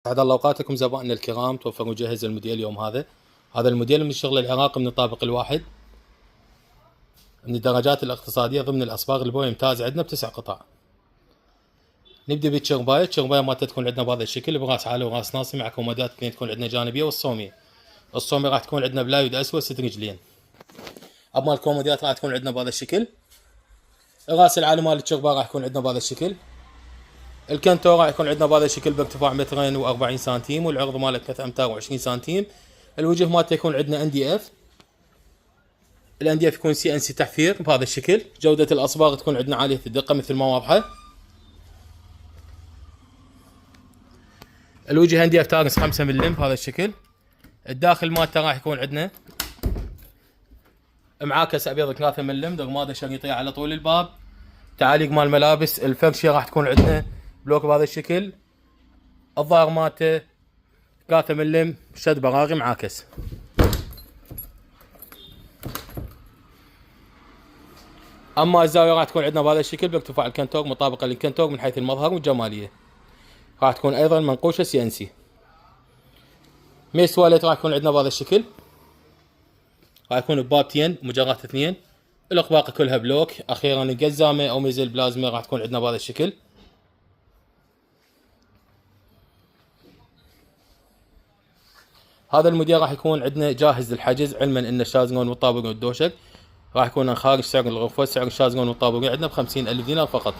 سعد الله اوقاتكم زبائننا الكرام. توفر وجهز الموديل اليوم. هذا الموديل من الشغل العراقي من الطابق الواحد من الدرجات الاقتصاديه ضمن الاصباغ البويه ممتاز. عندنا بتسع قطع. نبدا بالشربايه. الشربايه مالتها تكون عندنا بهذا الشكل براس عالي وراس ناصي مع كومودات اثنين تكون عندنا جانبيه والصوميه. الصوميه راح تكون عندنا بلايود اسود 6 رجلين. اما الكومودات راح تكون عندنا بهذا الشكل. الراس العالي مال الشربايه راح يكون عندنا بهذا الشكل. الكنتور راح يكون عندنا بهذا الشكل بارتفاع 240 سنتيم والعرض ماله 3 امتار و20 سنتيم. الوجه مالته يكون عندنا ان دي اف. الان دي اف يكون سي ان سي تحفير بهذا الشكل. جودة الاصباغ تكون عندنا عالية الدقة مثل ما واضحة. الوجه ان دي اف تارس 5 ملم بهذا الشكل. الداخل مالته راح يكون عندنا معاكس ابيض 3 ملم درماده شريطية على طول الباب. تعاليق مال ملابس. الفرشة راح تكون عندنا بلوك بهذا الشكل. الظهر مالته 3 ملم شد براغي معاكس. اما الزاويه راح تكون عندنا بهذا الشكل بارتفاع الكنتور مطابقه للكنتور من حيث المظهر والجماليه. راح تكون ايضا منقوشه سي ان سي. ميز تواليت راح يكون عندنا بهذا الشكل. راح يكون ببابتين مجرات اثنين. الاقباق كلها بلوك. اخيرا القزامه او ميز البلازما راح تكون عندنا بهذا الشكل. هذا الموديل راح يكون عندنا جاهز للحجز، علما ان الشازلون والطابق والدوشك راح يكون خارج سعر الغرفه. سعر الشازلون والطابق عندنا ب50,000 دينار فقط.